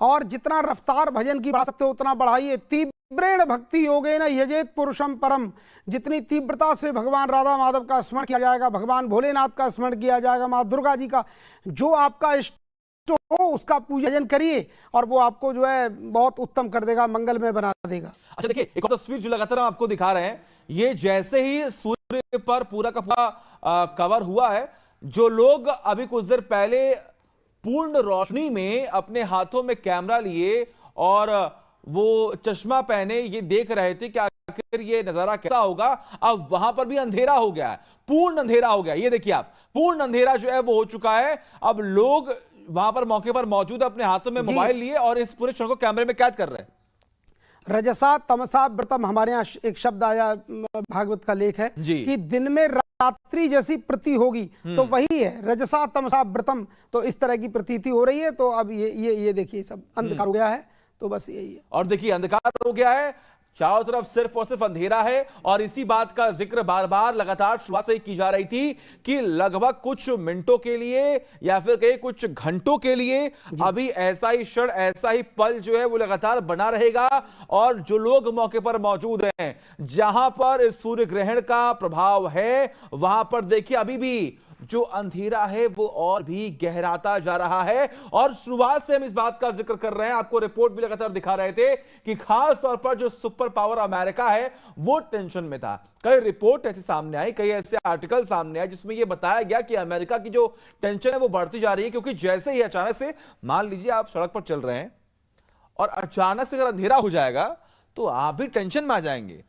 और जितना रफ्तार भजन की बढ़ा सकते हो उतना बढ़ाइए। तीव्रेण भक्ति योगेन यजेत पुरुषम परम, जितनी तीव्रता से भगवान राधा माधव का स्मरण किया जाएगा, भगवान भोलेनाथ का स्मरण किया जाएगा, माँ दुर्गा जी का, जो आपका इष्ट हो उसका पूजन करिए और वो आपको जो है बहुत उत्तम कर देगा, मंगलमय बना देगा। अच्छा देखिए, एक और तस्वीर जो लगातार हम आपको दिखा रहे हैं, ये जैसे ही सूर्य पर पूरा का पूरा कवर हुआ है, जो लोग अभी कुछ देर पहले पूर्ण रोशनी में अपने हाथों में कैमरा लिए और वो चश्मा पहने ये देख रहे थे कि आखिर ये नजारा कैसा होगा। अब वहां पर भी अंधेरा हो गया है, पूर्ण अंधेरा हो गया। ये देखिए आप, पूर्ण अंधेरा जो है वो हो चुका है। अब लोग वहां पर मौके पर मौजूद अपने हाथों में मोबाइल लिए और इस पूरे क्षण को कैमरे में कैद कर रहे हैं। रजसा तमसा व्रतम, हमारे यहाँ एक शब्द आया, भागवत का लेख है कि दिन में रात्रि जैसी प्रती होगी, तो वही है रजसा तमसा व्रतम। तो इस तरह की प्रतीति हो रही है। तो अब ये देखिए सब अंधकार हो गया है, तो बस यही है। और देखिए अंधकार हो गया है, चारों तरफ सिर्फ और सिर्फ अंधेरा है। और इसी बात का जिक्र बार बार लगातार शुरुआत से की जा रही थी कि लगभग कुछ मिनटों के लिए या फिर कहीं कुछ घंटों के लिए अभी ऐसा ही क्षण, ऐसा ही पल जो है वो लगातार बना रहेगा। और जो लोग मौके पर मौजूद हैं, जहां पर सूर्य ग्रहण का प्रभाव है, वहां पर देखिए अभी भी जो अंधेरा है वो और भी गहराता जा रहा है। और शुरुआत से हम इस बात का जिक्र कर रहे हैं, आपको रिपोर्ट भी लगातार दिखा रहे थे कि खास तौर पर जो सुपर पावर अमेरिका है वो टेंशन में था। कई रिपोर्ट ऐसे सामने आई, कई ऐसे आर्टिकल सामने आए जिसमें यह बताया गया कि अमेरिका की जो टेंशन है वो बढ़ती जा रही है। क्योंकि जैसे ही अचानक से, मान लीजिए आप सड़क पर चल रहे हैं और अचानक से अगर अंधेरा हो जाएगा तो आप भी टेंशन में आ जाएंगे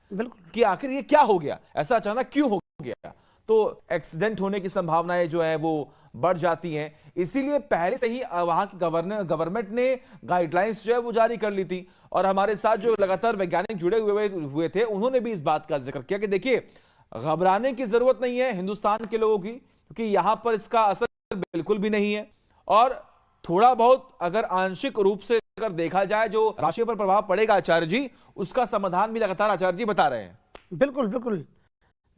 कि आखिर ये क्या हो गया, ऐसा अचानक क्यों हो गया। तो एक्सीडेंट होने की संभावनाएं जो है वो बढ़ जाती हैं। इसीलिए पहले से ही वहां की गवर्नमेंट ने गाइडलाइंस जो है वो जारी कर ली थी। और हमारे साथ जो लगातार वैज्ञानिक जुड़े हुए थे, उन्होंने भी इस बात का जिक्र किया कि देखिए घबराने की जरूरत नहीं है हिंदुस्तान के लोगों की, क्योंकि यहां पर इसका असर बिल्कुल भी नहीं है। और थोड़ा बहुत अगर आंशिक रूप से अगर देखा जाए जो राशि पर प्रभाव पड़ेगा आचार्य जी, उसका समाधान भी लगातार आचार्य जी बता रहे हैं। बिल्कुल बिल्कुल।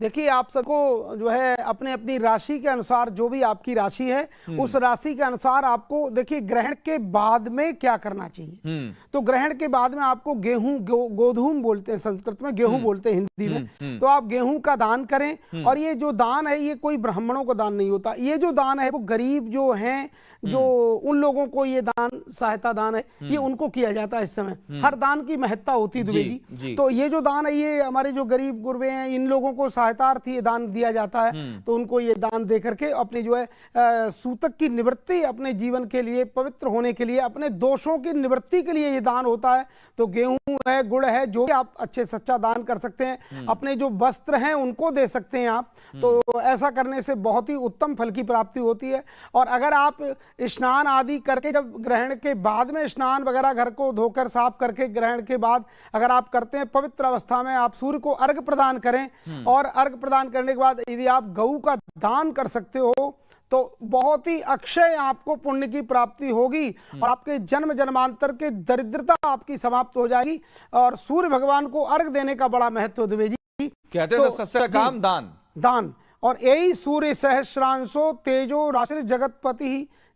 देखिए आप सबको जो है अपने अपनी राशि के अनुसार, जो भी आपकी राशि है उस राशि के अनुसार आपको देखिए ग्रहण के बाद में क्या करना चाहिए। तो ग्रहण के बाद में आपको गेहूं, गोधूम बोलते हैं संस्कृत में, गेहूं बोलते हैं हिंदी में, तो आप गेहूं का दान करें। और ये जो दान है ये कोई ब्राह्मणों का दान नहीं होता, ये जो दान है वो गरीब जो हैं, जो उन लोगों को ये दान, सहायता दान है, ये उनको किया जाता है। इस समय हर दान की महत्ता होती है दुबे जी। तो ये जो दान है ये हमारे जो गरीब गुरबे हैं इन लोगों को सहायतार्थ ये दान दिया जाता है। तो उनको ये दान दे करके अपनी जो है सूतक की निवृत्ति, अपने जीवन के लिए पवित्र होने के लिए, अपने दोषों की निवृत्ति के लिए ये दान होता है। तो गेहूं है, गुड़ है, जो भी आप अच्छे सच्चा दान कर सकते हैं। अपने जो वस्त्र हैं उनको दे सकते हैं आप। तो ऐसा करने से बहुत ही उत्तम फल की प्राप्ति होती है। और अगर आप स्नान आदि करके, जब ग्रहण के बाद में स्नान वगैरह घर को धोकर साफ करके ग्रहण के बाद अगर आप करते हैं, पवित्र अवस्था में आप सूर्य को अर्घ प्रदान करें। और अर्घ प्रदान करने के बाद यदि आप गऊ का दान कर सकते हो तो बहुत ही अक्षय आपको पुण्य की प्राप्ति होगी और आपके जन्म जन्मांतर के दरिद्रता आपकी समाप्त हो जाएगी। और सूर्य भगवान को अर्घ देने का बड़ा महत्व है जी। कहते हैं तो सबसे काम दान। और यही सूर्य सहस्रांशो तेजो राशि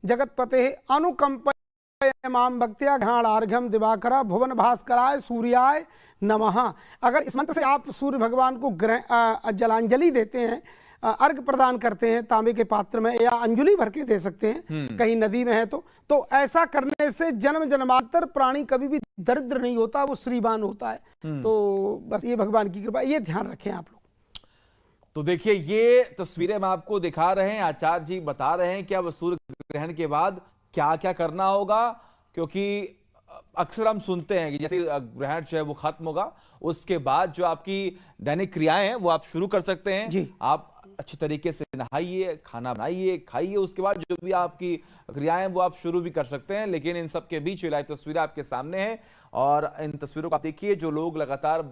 जगतपते अनुकंप माम भक्त्या घाणार्घ्यम दिवाकरा भुवन भास्कराय सूर्याय नमः। अगर इस मंत्र से आप सूर्य भगवान को जलांजलि देते हैं, अर्घ प्रदान करते हैं तांबे के पात्र में, या अंजलि भर के दे सकते हैं कहीं नदी में है तो ऐसा करने से जन्म जन्मांतर प्राणी कभी भी दरिद्र नहीं होता, वो श्रीमान होता है। तो बस ये भगवान की कृपा, ये ध्यान रखें आप लोग। तो देखिए ये तस्वीरें हम आपको दिखा रहे हैं, आचार्य जी बता रहे हैं कि अब सूर्य ग्रहण के बाद क्या क्या करना होगा। क्योंकि अक्सर हम सुनते हैं कि जैसे ग्रहण जो है वो खत्म होगा उसके बाद जो आपकी दैनिक क्रियाएं हैं वो आप शुरू कर सकते हैं। आप अच्छी तरीके से नहाइए, खाना बनाइए, खाइए, उसके बाद जो भी आपकी क्रियाएं वो आप शुरू भी कर सकते हैं। लेकिन इन सब के बीच लाइव तस्वीरें आपके सामने हैं और इन तस्वीरों को आप देखिए, जो लोग लगातार